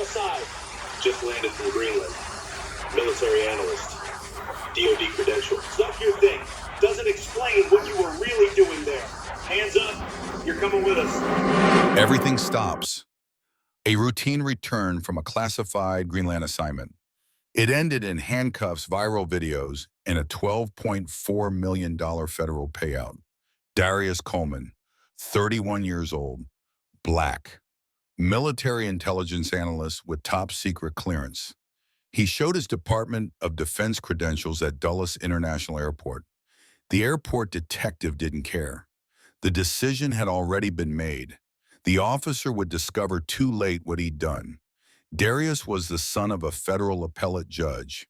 aside. Just landed from Greenland. Military analyst. DoD credential. Stuff your thing. Doesn't explain what you were really doing there. Hands up. You're coming with us. Everything stops. A routine return from a classified Greenland assignment. It ended in handcuffs, viral videos, and a $12.4 million federal payout. Darius Coleman, 31 years old, black, military intelligence analyst with top secret clearance. He showed his Department of Defense credentials at Dulles International Airport. The airport detective didn't care. The decision had already been made. The officer would discover too late what he'd done. Darius was the son of a federal appellate judge.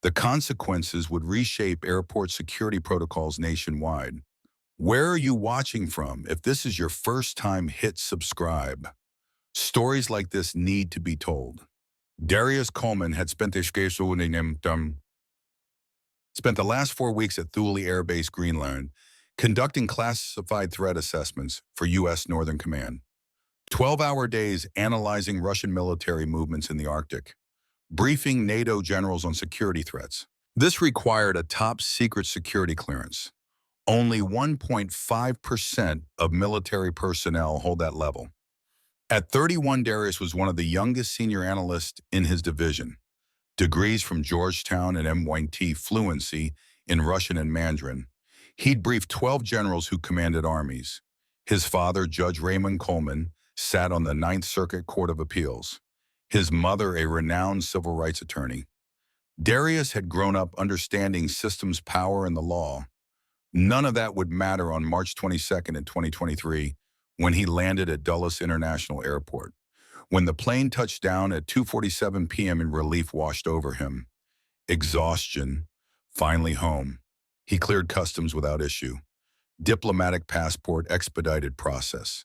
The consequences would reshape airport security protocols nationwide. Where are you watching from? If this is your first time, hit subscribe. Stories like this need to be told. Darius Coleman had spent the last 4 weeks at Thule Air Base, Greenland, conducting classified threat assessments for U.S. Northern Command. 12-hour days analyzing Russian military movements in the Arctic, briefing NATO generals on security threats. This required a top-secret security clearance. Only 1.5% of military personnel hold that level. At 31, Darius was one of the youngest senior analysts in his division. Degrees from Georgetown and MIT, fluency in Russian and Mandarin. He'd briefed 12 generals who commanded armies. His father, Judge Raymond Coleman, sat on the Ninth Circuit Court of Appeals. His mother, a renowned civil rights attorney. Darius had grown up understanding systems power and the law. None of that would matter on March 22nd in 2023 when he landed at Dulles International Airport. When the plane touched down at 2:47 p.m. and relief washed over him. Exhaustion, finally home. He cleared customs without issue. Diplomatic passport expedited process.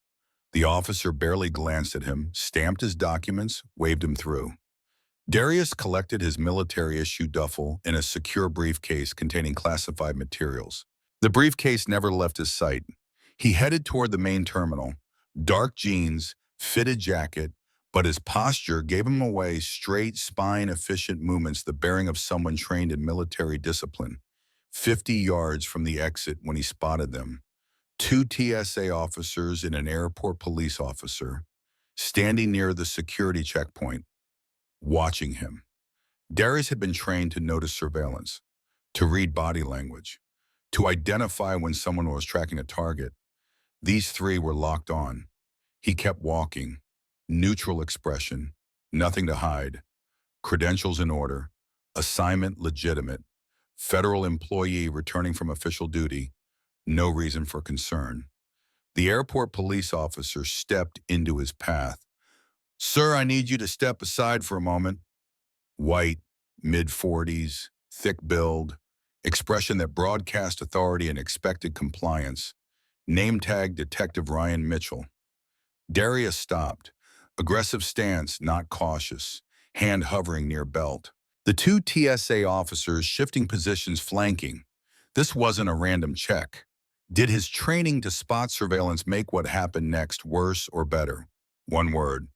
The officer barely glanced at him, stamped his documents, waved him through. Darius collected his military-issue duffel in a secure briefcase containing classified materials. The briefcase never left his sight. He headed toward the main terminal. Dark jeans, fitted jacket, but his posture gave him away straight, spine-efficient movements, the bearing of someone trained in military discipline. 50 yards from the exit when he spotted them. 2 TSA officers and an airport police officer standing near the security checkpoint, watching him. Darius had been trained to notice surveillance, to read body language, to identify when someone was tracking a target. These 3 were locked on. He kept walking, neutral expression, nothing to hide, credentials in order, assignment legitimate, federal employee returning from official duty, no reason for concern. The airport police officer stepped into his path. "Sir, I need you to step aside for a moment." White, mid-40s, thick build, expression that broadcast authority and expected compliance. Name tag Detective Ryan Mitchell. Darius stopped. Aggressive stance, not cautious. Hand hovering near belt. The 2 TSA officers shifting positions, flanking. This wasn't a random check. Did his training to spot surveillance make what happened next worse or better? One word.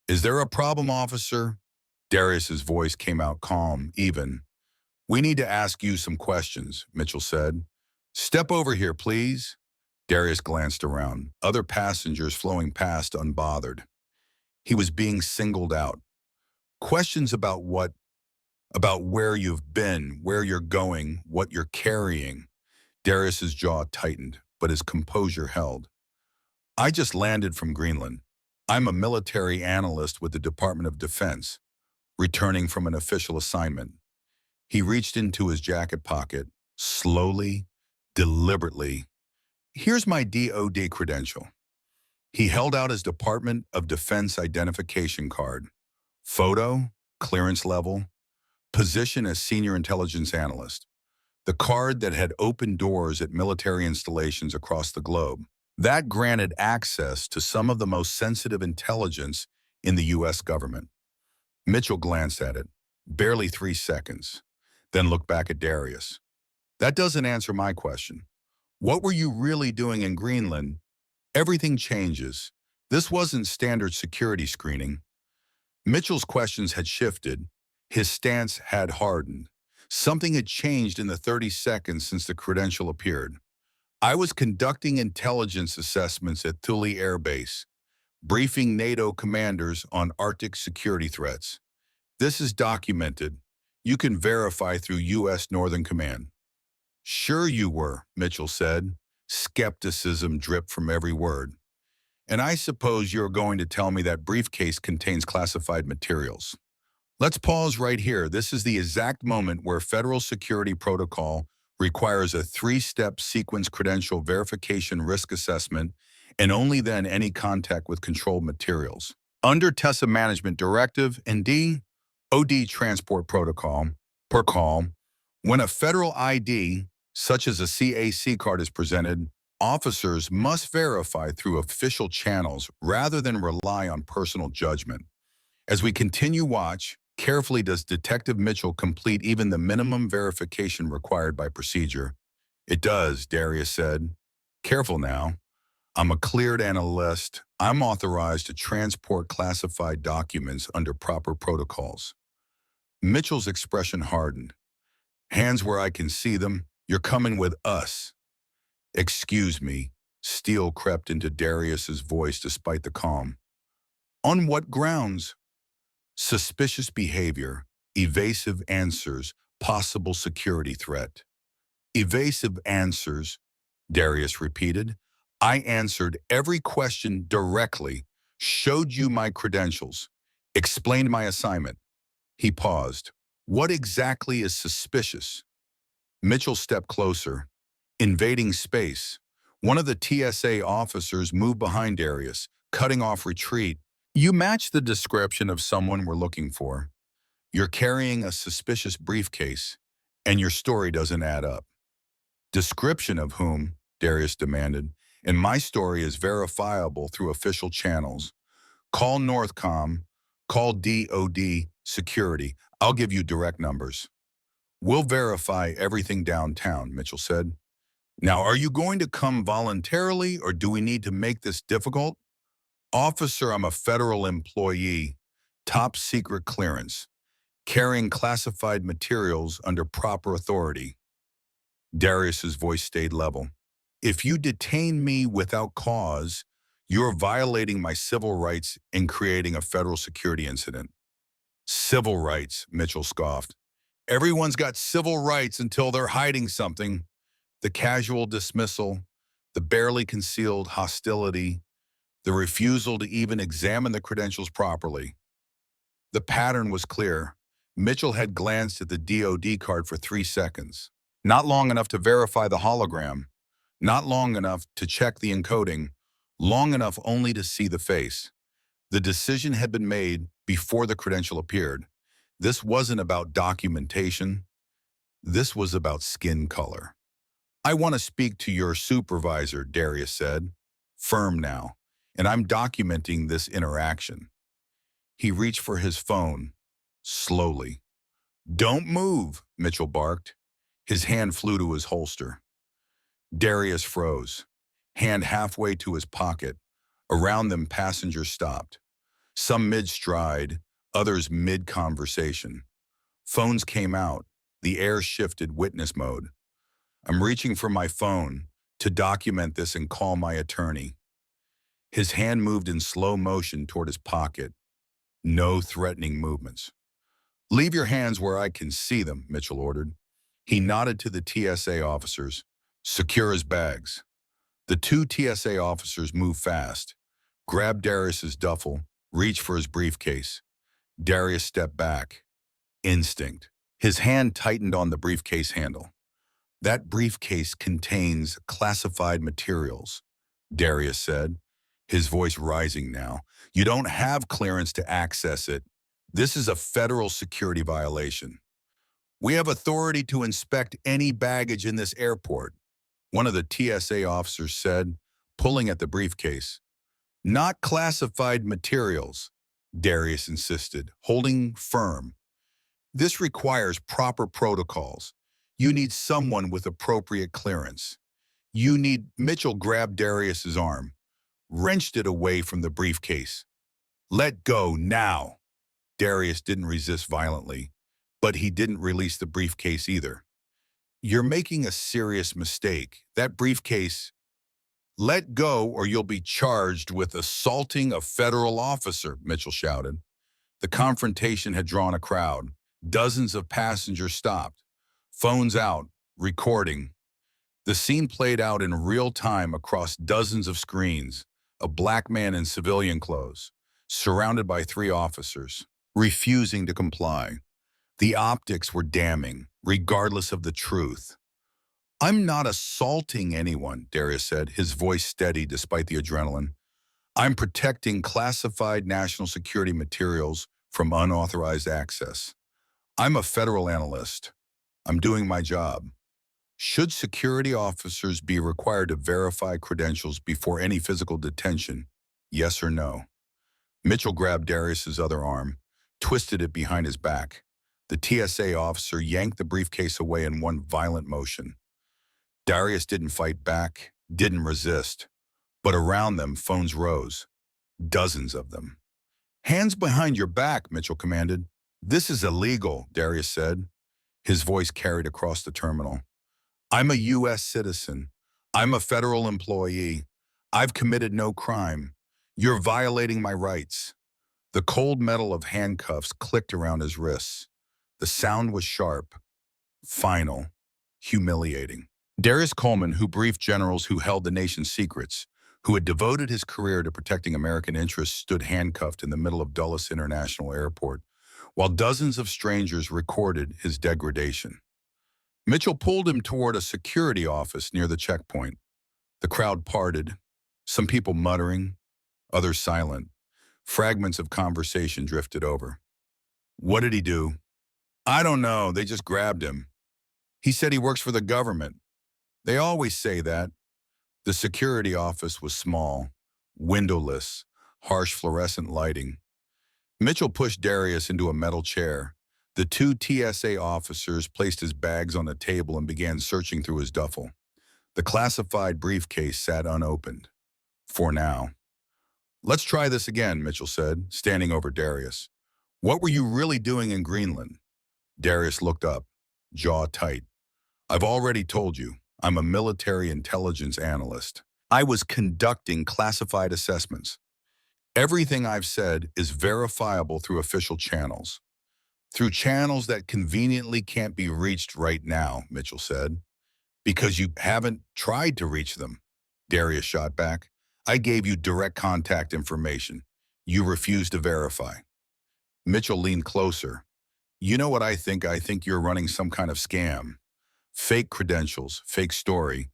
"Is there a problem, officer?" Darius's voice came out calm, even. "We need to ask you some questions," Mitchell said. "Step over here, please." Darius glanced around. Other passengers flowing past unbothered. He was being singled out. Questions about what? About where you've been, where you're going, what you're carrying. Darius's jaw tightened, but his composure held. "I just landed from Greenland. I'm a military analyst with the Department of Defense, returning from an official assignment." He reached into his jacket pocket, slowly, deliberately. "Here's my DoD credential." He held out his Department of Defense identification card. Photo, clearance level, position as senior intelligence analyst. The card that had opened doors at military installations across the globe. That granted access to some of the most sensitive intelligence in the U.S. government. Mitchell glanced at it, barely 3 seconds, then looked back at Darius. "That doesn't answer my question. What were you really doing in Greenland?" Everything changes. This wasn't standard security screening. Mitchell's questions had shifted. His stance had hardened. Something had changed in the 30 seconds since the credential appeared. I was conducting intelligence assessments at Thule Air Base, briefing NATO commanders on Arctic security threats. This is documented. You can verify through U.S. Northern Command. Sure you were, Mitchell said. Skepticism dripped from every word. And I suppose you're going to tell me that briefcase contains classified materials. Let's pause right here. This is the exact moment where federal security protocol requires a 3-step sequence credential verification risk assessment and only then any contact with controlled materials. Under TESA Management Directive and DoD Transport Protocol, per call, when a federal ID, such as a CAC card, is presented, officers must verify through official channels rather than rely on personal judgment. As we continue watch, carefully does Detective Mitchell complete even the minimum verification required by procedure. It does, Darius said. Careful now. I'm a cleared analyst. I'm authorized to transport classified documents under proper protocols. Mitchell's expression hardened. Hands where I can see them. You're coming with us. Excuse me. Steel crept into Darius's voice despite the calm. On what grounds? Suspicious behavior, evasive answers, possible security threat. Evasive answers, Darius repeated. I answered every question directly, showed you my credentials, explained my assignment. He paused. What exactly is suspicious? Mitchell stepped closer. Invading space. One of the TSA officers moved behind Darius, cutting off retreat. You match the description of someone we're looking for. You're carrying a suspicious briefcase, and your story doesn't add up. Description of whom? Darius demanded. And my story is verifiable through official channels. Call Northcom, call DoD Security. I'll give you direct numbers. We'll verify everything downtown, Mitchell said. Now, are you going to come voluntarily, or do we need to make this difficult? Officer, I'm a federal employee, top secret clearance, carrying classified materials under proper authority. Darius's voice stayed level. If you detain me without cause, you're violating my civil rights and creating a federal security incident. Civil rights, Mitchell scoffed. Everyone's got civil rights until they're hiding something. The casual dismissal, the barely concealed hostility, the refusal to even examine the credentials properly. The pattern was clear. Mitchell had glanced at the DoD card for 3 seconds. Not long enough to verify the hologram. Not long enough to check the encoding. Long enough only to see the face. The decision had been made before the credential appeared. This wasn't about documentation. This was about skin color. I want to speak to your supervisor, Darius said. Firm now. And I'm documenting this interaction. He reached for his phone, slowly. Don't move, Mitchell barked. His hand flew to his holster. Darius froze, hand halfway to his pocket. Around them, passengers stopped. Some mid-stride, others mid-conversation. Phones came out. The air shifted witness mode. I'm reaching for my phone to document this and call my attorney. His hand moved in slow motion toward his pocket. No threatening movements. Leave your hands where I can see them, Mitchell ordered. He nodded to the TSA officers. Secure his bags. The 2 TSA officers moved fast, grabbed Darius's duffel, reached for his briefcase. Darius stepped back. Instinct. His hand tightened on the briefcase handle. That briefcase contains classified materials, Darius said, his voice rising now. You don't have clearance to access it. This is a federal security violation. We have authority to inspect any baggage in this airport, one of the TSA officers said, pulling at the briefcase. Not classified materials, Darius insisted, holding firm. This requires proper protocols. You need someone with appropriate clearance. Mitchell grabbed Darius's arm, wrenched it away from the briefcase. Let go now. Darius didn't resist violently, but he didn't release the briefcase either. You're making a serious mistake. That briefcase, let go or you'll be charged with assaulting a federal officer, Mitchell shouted. The confrontation had drawn a crowd. Dozens of passengers stopped. Phones out, recording. The scene played out in real time across dozens of screens. A black man in civilian clothes, surrounded by 3 officers, refusing to comply. The optics were damning, regardless of the truth. I'm not assaulting anyone, Darius said, his voice steady despite the adrenaline. I'm protecting classified national security materials from unauthorized access. I'm a federal analyst. I'm doing my job. Should security officers be required to verify credentials before any physical detention? Yes or no? Mitchell grabbed Darius's other arm, twisted it behind his back. The TSA officer yanked the briefcase away in one violent motion. Darius didn't fight back, didn't resist. But around them, phones rose. Dozens of them. Hands behind your back, Mitchell commanded. This is illegal, Darius said. His voice carried across the terminal. I'm a U.S. citizen. I'm a federal employee. I've committed no crime. You're violating my rights. The cold metal of handcuffs clicked around his wrists. The sound was sharp, final, humiliating. Darius Coleman, who briefed generals who held the nation's secrets, who had devoted his career to protecting American interests, stood handcuffed in the middle of Dulles International Airport, while dozens of strangers recorded his degradation. Mitchell pulled him toward a security office near the checkpoint. The crowd parted, some people muttering, others silent. Fragments of conversation drifted over. What did he do? I don't know, they just grabbed him. He said he works for the government. They always say that. The security office was small, windowless, harsh fluorescent lighting. Mitchell pushed Darius into a metal chair. The 2 TSA officers placed his bags on the table and began searching through his duffel. The classified briefcase sat unopened. For now. Let's try this again, Mitchell said, standing over Darius. What were you really doing in Greenland? Darius looked up, jaw tight. I've already told you, I'm a military intelligence analyst. I was conducting classified assessments. Everything I've said is verifiable through official channels. Through channels that conveniently can't be reached right now, Mitchell said. Because you haven't tried to reach them, Darius shot back. I gave you direct contact information. You refused to verify. Mitchell leaned closer. You know what I think? I think you're running some kind of scam. Fake credentials, fake story.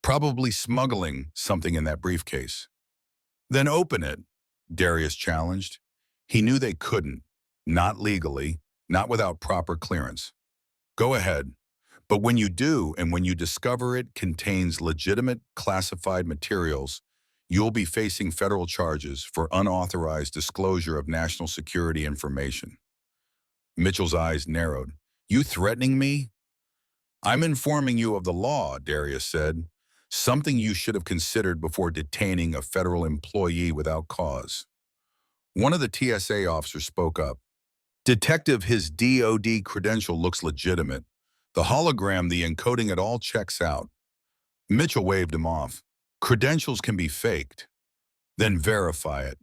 Probably smuggling something in that briefcase. Then open it, Darius challenged. He knew they couldn't. Not legally, not without proper clearance. Go ahead. But when you do, and when you discover it contains legitimate classified materials, you'll be facing federal charges for unauthorized disclosure of national security information. Mitchell's eyes narrowed. You threatening me? I'm informing you of the law, Darius said. Something you should have considered before detaining a federal employee without cause. One of the TSA officers spoke up. Detective, his DOD credential looks legitimate. The hologram, the encoding, it all checks out. Mitchell waved him off. Credentials can be faked. Then verify it.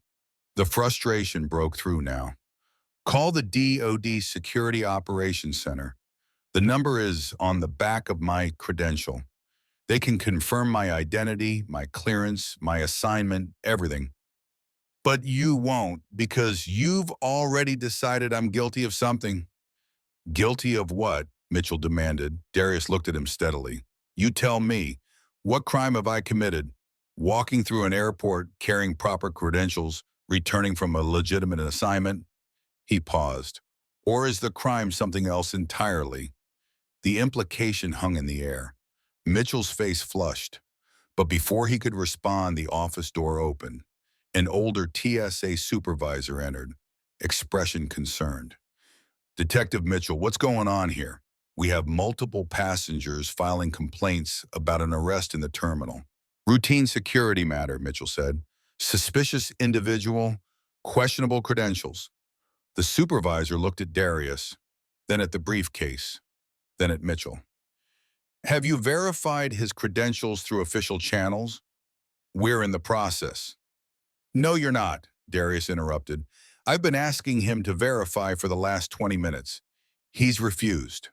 The frustration broke through now. Call the DOD Security Operations Center. The number is on the back of my credential. They can confirm my identity, my clearance, my assignment, everything. But you won't, because you've already decided I'm guilty of something. Guilty of what? Mitchell demanded. Darius looked at him steadily. You tell me, what crime have I committed? Walking through an airport, carrying proper credentials, returning from a legitimate assignment? He paused. Or is the crime something else entirely? The implication hung in the air. Mitchell's face flushed. But before he could respond, the office door opened. An older TSA supervisor entered, expression concerned. Detective Mitchell, what's going on here? We have multiple passengers filing complaints about an arrest in the terminal. Routine security matter, Mitchell said. Suspicious individual, questionable credentials. The supervisor looked at Darius, then at the briefcase, then at Mitchell. Have you verified his credentials through official channels? We're in the process. No, you're not, Darius interrupted. I've been asking him to verify for the last 20 minutes. He's refused.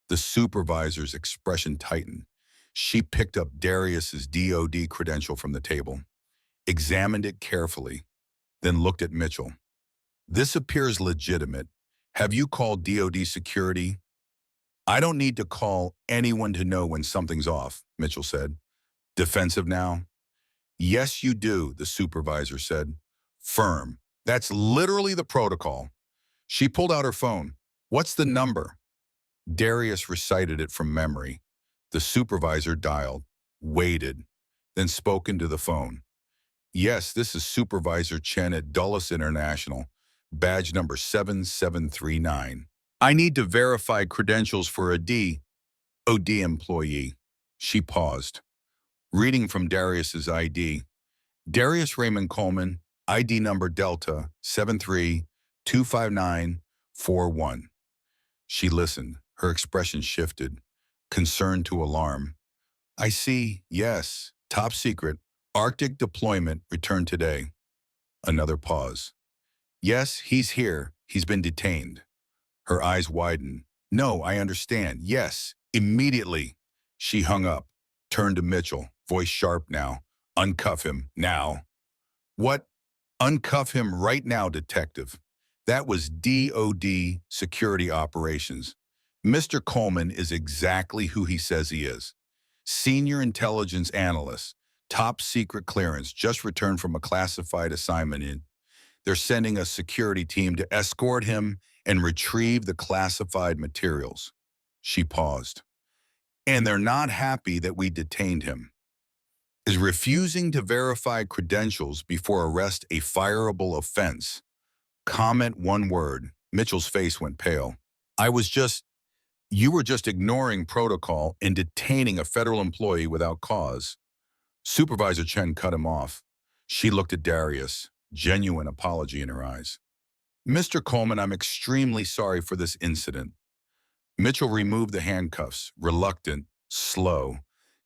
The supervisor's expression tightened. She picked up Darius's DOD credential from the table, examined it carefully, then looked at Mitchell. This appears legitimate. Have you called DOD security? I don't need to call anyone to know when something's off, Mitchell said. Defensive now? Yes, you do, the supervisor said. Firm. That's literally the protocol. She pulled out her phone. What's the number? Darius recited it from memory. The supervisor dialed, waited, then spoke into the phone. Yes, this is Supervisor Chen at Dulles International, badge number 7739. I need to verify credentials for a DOD employee. She paused, reading from Darius's ID. Darius Raymond Coleman, ID number Delta 7325941. She listened. Her expression shifted, concern to alarm. I see, yes, top secret, Arctic deployment returned today. Another pause. Yes, he's here. He's been detained. Her eyes widened. No, I understand. Yes, immediately. She hung up, turned to Mitchell, voice sharp now. Uncuff him, now. What? Uncuff him right now, detective. That was DOD security operations. Mr. Coleman is exactly who he says he is. Senior intelligence analyst, top secret clearance, just returned from a classified assignment. They're sending a security team to escort him and retrieve the classified materials. She paused. And they're not happy that we detained him. Is refusing to verify credentials before arrest a fireable offense? Comment one word. Mitchell's face went pale. You were just ignoring protocol and detaining a federal employee without cause. Supervisor Chen cut him off. She looked at Darius, genuine apology in her eyes. Mr. Coleman, I'm extremely sorry for this incident. Mitchell removed the handcuffs, reluctant, slow.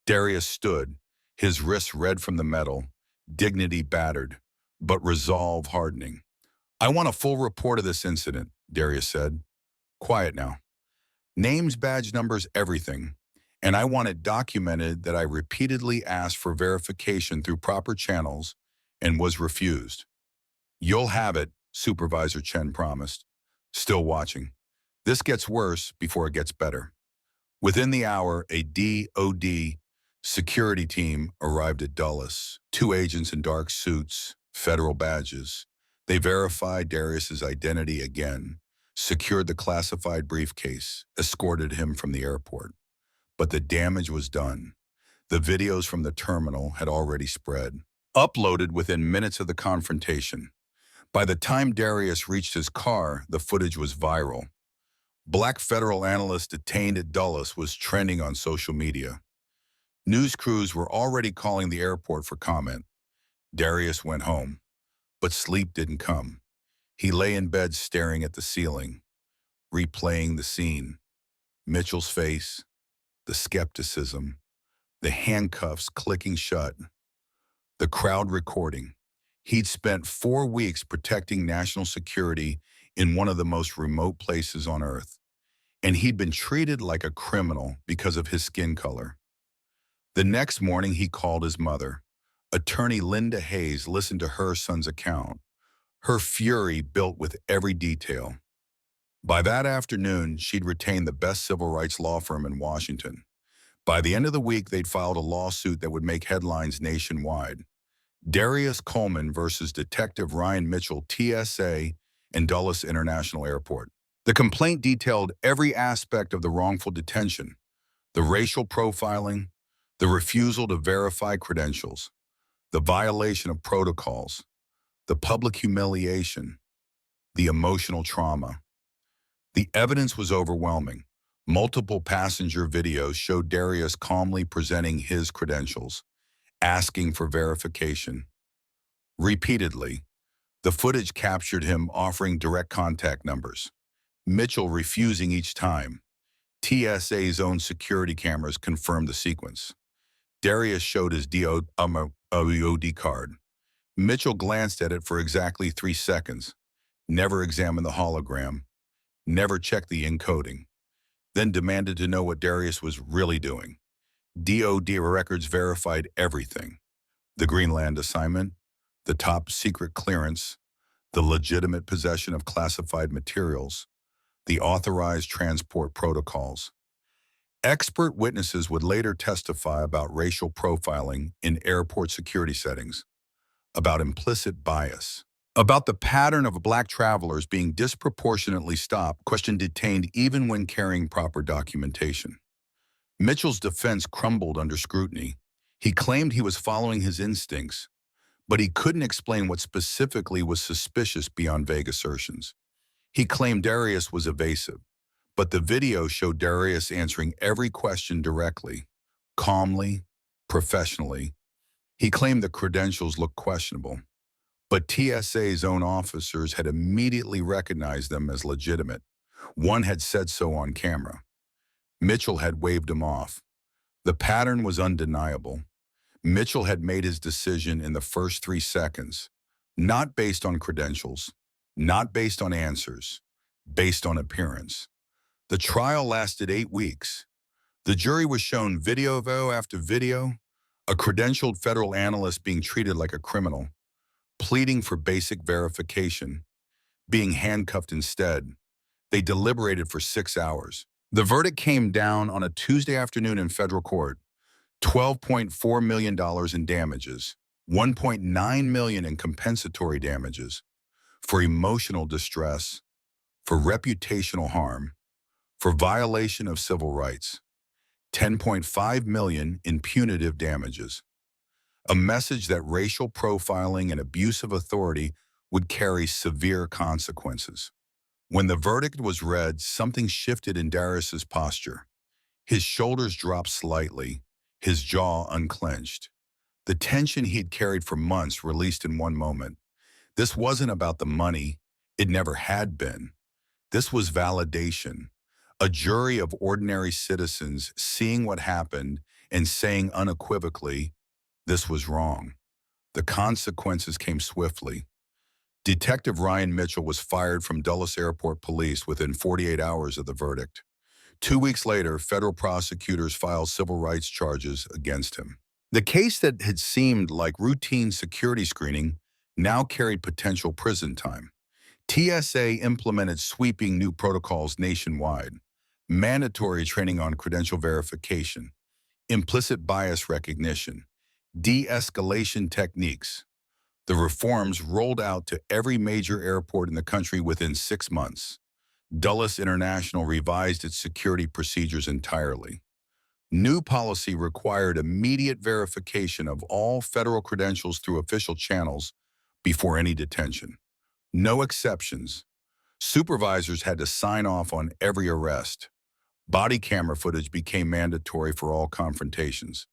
Darius stood, his wrists red from the metal, dignity battered, but resolve hardening. I want a full report of this incident, Darius said. Quiet now. Names, badge numbers, everything. And I want it documented that I repeatedly asked for verification through proper channels and was refused. You'll have it, Supervisor Chen promised. Still watching. This gets worse before it gets better. Within the hour, a DOD security team arrived at Dulles. 2 agents in dark suits, federal badges. They verified Darius's identity again, secured the classified briefcase, escorted him from the airport. But the damage was done. The videos from the terminal had already spread, uploaded within minutes of the confrontation. By the time Darius reached his car, the footage was viral. Black federal analyst detained at Dulles was trending on social media. News crews were already calling the airport for comment. Darius went home, but sleep didn't come. He lay in bed staring at the ceiling, replaying the scene. Mitchell's face, the skepticism, the handcuffs clicking shut, the crowd recording. He'd spent 4 weeks protecting national security in one of the most remote places on Earth, and he'd been treated like a criminal because of his skin color. The next morning, he called his mother. Attorney Linda Hayes listened to her son's account, her fury built with every detail. By that afternoon, she'd retained the best civil rights law firm in Washington. By the end of the week, they'd filed a lawsuit that would make headlines nationwide. Darius Coleman versus Detective Ryan Mitchell, TSA, and Dulles International Airport. The complaint detailed every aspect of the wrongful detention, the racial profiling, the refusal to verify credentials, the violation of protocols, the public humiliation, the emotional trauma. The evidence was overwhelming. Multiple passenger videos showed Darius calmly presenting his credentials, asking for verification. Repeatedly, The footage captured him offering direct contact numbers, Mitchell refusing each time. TSA's own security cameras confirmed the sequence. Darius showed his DOD card. Mitchell glanced at it for exactly 3 seconds, never examined the hologram, never checked the encoding, then demanded to know what Darius was really doing. DOD records verified everything: the Greenland assignment, the top secret clearance, the legitimate possession of classified materials, the authorized transport protocols. Expert witnesses would later testify about racial profiling in airport security settings, about implicit bias, about the pattern of Black travelers being disproportionately stopped, questioned, detained even when carrying proper documentation. Mitchell's defense crumbled under scrutiny. He claimed he was following his instincts, but he couldn't explain what specifically was suspicious beyond vague assertions. He claimed Darius was evasive, but the video showed Darius answering every question directly, calmly, professionally. He claimed the credentials looked questionable, but TSA's own officers had immediately recognized them as legitimate. One had said so on camera. Mitchell had waved him off. The pattern was undeniable. Mitchell had made his decision in the first 3 seconds, not based on credentials, not based on answers, based on appearance. The trial lasted 8 weeks. The jury was shown video after video, a credentialed federal analyst being treated like a criminal, pleading for basic verification, being handcuffed instead. They deliberated for 6 hours. The verdict came down on a Tuesday afternoon in federal court: $12.4 million in damages, $1.9 million in compensatory damages, for emotional distress, for reputational harm, for violation of civil rights, $10.5 million in punitive damages. A message that racial profiling and abuse of authority would carry severe consequences. When the verdict was read, something shifted in Darius's posture. His shoulders dropped slightly, his jaw unclenched. The tension he'd carried for months released in one moment. This wasn't about the money. It never had been. This was validation. A jury of ordinary citizens seeing what happened and saying unequivocally, this was wrong. The consequences came swiftly. Detective Ryan Mitchell was fired from Dulles Airport Police within 48 hours of the verdict. 2 weeks later, federal prosecutors filed civil rights charges against him. The case that had seemed like routine security screening now carried potential prison time. TSA implemented sweeping new protocols nationwide: mandatory training on credential verification, implicit bias recognition, de-escalation techniques. The reforms rolled out to every major airport in the country within 6 months. Dulles International revised its security procedures entirely. New policy required immediate verification of all federal credentials through official channels before any detention. No exceptions. Supervisors had to sign off on every arrest. Body camera footage became mandatory for all confrontations.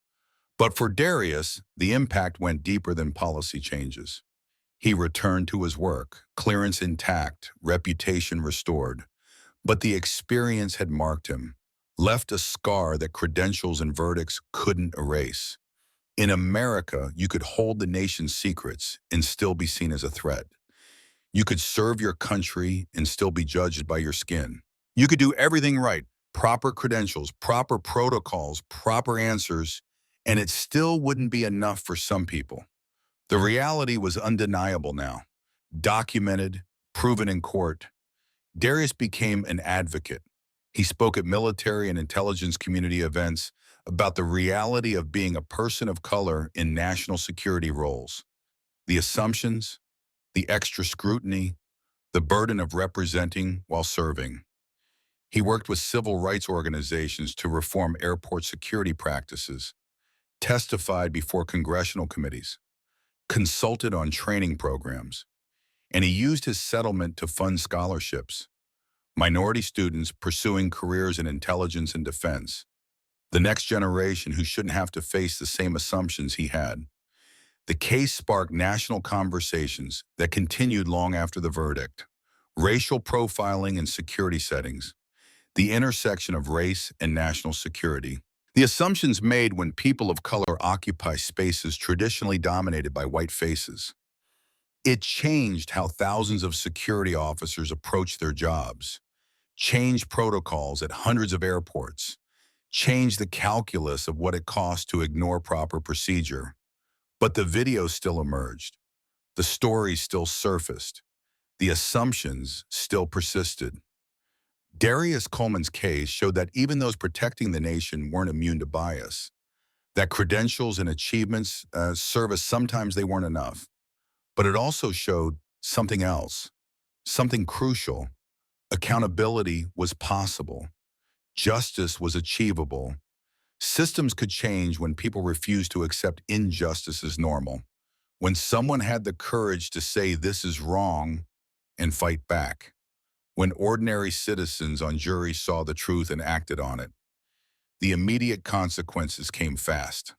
But for Darius, the impact went deeper than policy changes. He returned to his work, clearance intact, reputation restored. But the experience had marked him, left a scar that credentials and verdicts couldn't erase. In America, you could hold the nation's secrets and still be seen as a threat. You could serve your country and still be judged by your skin. You could do everything right: proper credentials, proper protocols, proper answers, and it still wouldn't be enough for some people. The reality was undeniable now, documented, proven in court. Darius became an advocate. He spoke at military and intelligence community events about the reality of being a person of color in national security roles. The assumptions, the extra scrutiny, the burden of representing while serving. He worked with civil rights organizations to reform airport security practices, testified before congressional committees, consulted on training programs, and he used his settlement to fund scholarships, minority students pursuing careers in intelligence and defense, the next generation who shouldn't have to face the same assumptions he had. The case sparked national conversations that continued long after the verdict. Racial profiling in security settings, the intersection of race and national security. The assumptions made when people of color occupy spaces traditionally dominated by white faces. It changed how thousands of security officers approach their jobs, changed protocols at hundreds of airports, changed the calculus of what it costs to ignore proper procedure. But the video still emerged. The stories still surfaced. The assumptions still persisted. Darius Coleman's case showed that even those protecting the nation weren't immune to bias, that credentials and achievements, service, sometimes they weren't enough. But it also showed something else, something crucial. Accountability was possible. Justice was achievable. Systems could change when people refused to accept injustice as normal. When someone had the courage to say this is wrong and fight back. When ordinary citizens on juries saw the truth and acted on it. The immediate consequences came fast.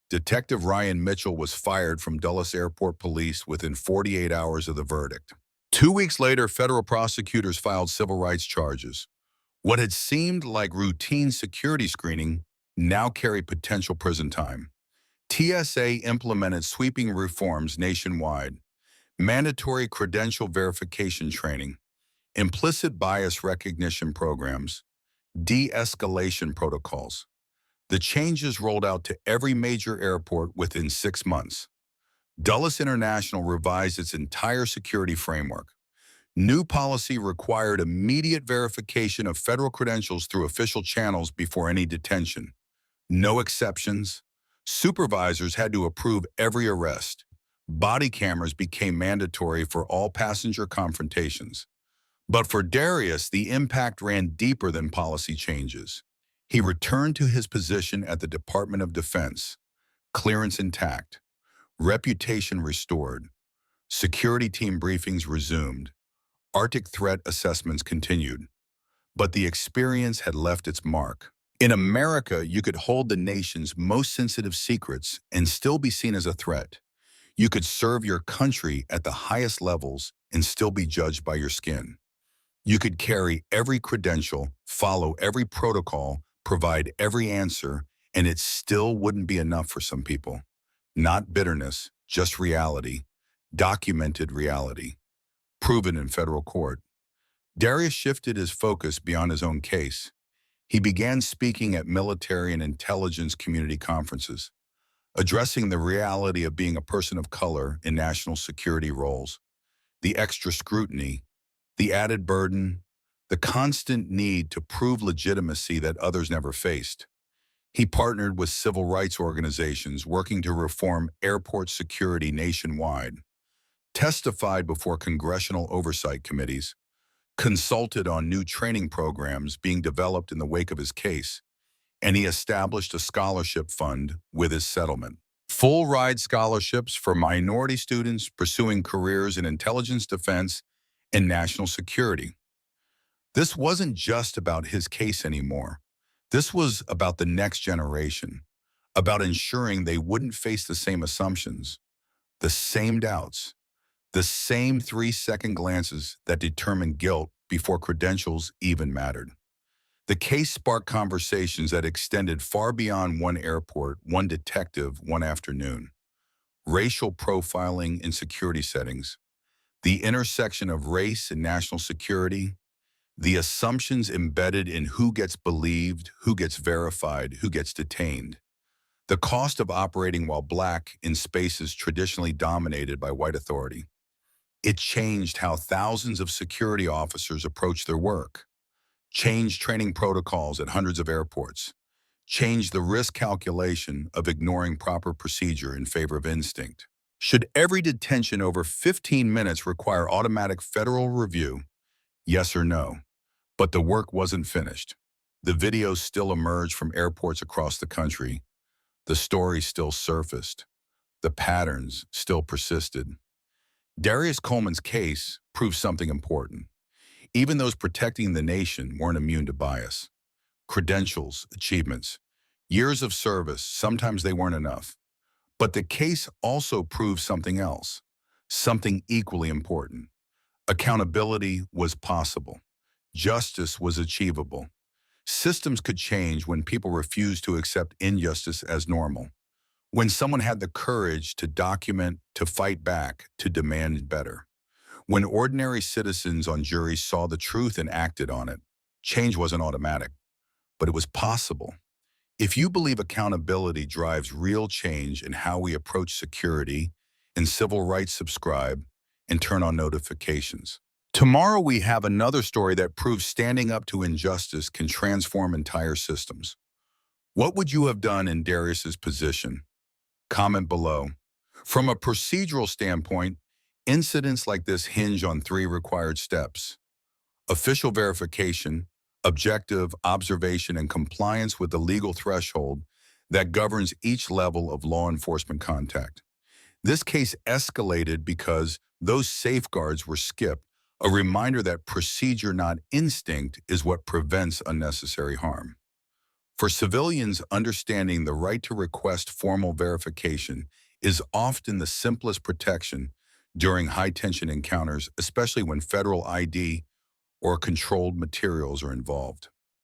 Detective Ryan Mitchell was fired from Dulles Airport Police within 48 hours of the verdict. 2 weeks later, federal prosecutors filed civil rights charges. What had seemed like routine security screening now carried potential prison time. TSA implemented sweeping reforms nationwide, mandatory credential verification training, implicit bias recognition programs, de-escalation protocols. The changes rolled out to every major airport within 6 months. Dulles International revised its entire security framework. New policy required immediate verification of federal credentials through official channels before any detention. No exceptions. Supervisors had to approve every arrest. Body cameras became mandatory for all passenger confrontations. But for Darius, the impact ran deeper than policy changes. He returned to his position at the Department of Defense, clearance intact, reputation restored, security team briefings resumed, Arctic threat assessments continued. But the experience had left its mark. In America, you could hold the nation's most sensitive secrets and still be seen as a threat. You could serve your country at the highest levels and still be judged by your skin. You could carry every credential, follow every protocol, provide every answer, and it still wouldn't be enough for some people. Not bitterness, just reality, documented reality, proven in federal court. Darius shifted his focus beyond his own case. He began speaking at military and intelligence community conferences, addressing the reality of being a person of color in national security roles, the extra scrutiny, the added burden, the constant need to prove legitimacy that others never faced. He partnered with civil rights organizations working to reform airport security nationwide, testified before congressional oversight committees, consulted on new training programs being developed in the wake of his case, and he established a scholarship fund with his settlement. Full ride scholarships for minority students pursuing careers in intelligence defense and national security. This wasn't just about his case anymore. This was about the next generation, about ensuring they wouldn't face the same assumptions, the same doubts, the same 3-second glances that determined guilt before credentials even mattered. The case sparked conversations that extended far beyond one airport, one detective, one afternoon. Racial profiling in security settings, the intersection of race and national security, the assumptions embedded in who gets believed, who gets verified, who gets detained, the cost of operating while Black in spaces traditionally dominated by white authority. It changed how thousands of security officers approach their work, changed training protocols at hundreds of airports, changed the risk calculation of ignoring proper procedure in favor of instinct. Should every detention over 15 minutes require automatic federal review? Yes or no? But the work wasn't finished. The videos still emerged from airports across the country. The stories still surfaced. The patterns still persisted. Darius Coleman's case proved something important. Even those protecting the nation weren't immune to bias. Credentials, achievements, years of service, sometimes they weren't enough. But the case also proved something else, something equally important. Accountability was possible. Justice was achievable. Systems could change when people refused to accept injustice as normal. When someone had the courage to document, to fight back, to demand better. When ordinary citizens on juries saw the truth and acted on it, change wasn't automatic, but it was possible. If you believe accountability drives real change in how we approach security and civil rights, subscribe and turn on notifications. Tomorrow we have another story that proves standing up to injustice can transform entire systems. What would you have done in Darius's position? Comment below. From a procedural standpoint, incidents like this hinge on three required steps: official verification, objective observation, and compliance with the legal threshold that governs each level of law enforcement contact. This case escalated because those safeguards were skipped, a reminder that procedure, not instinct, is what prevents unnecessary harm. For civilians, understanding the right to request formal verification is often the simplest protection during high-tension encounters, especially when federal ID or controlled materials are involved.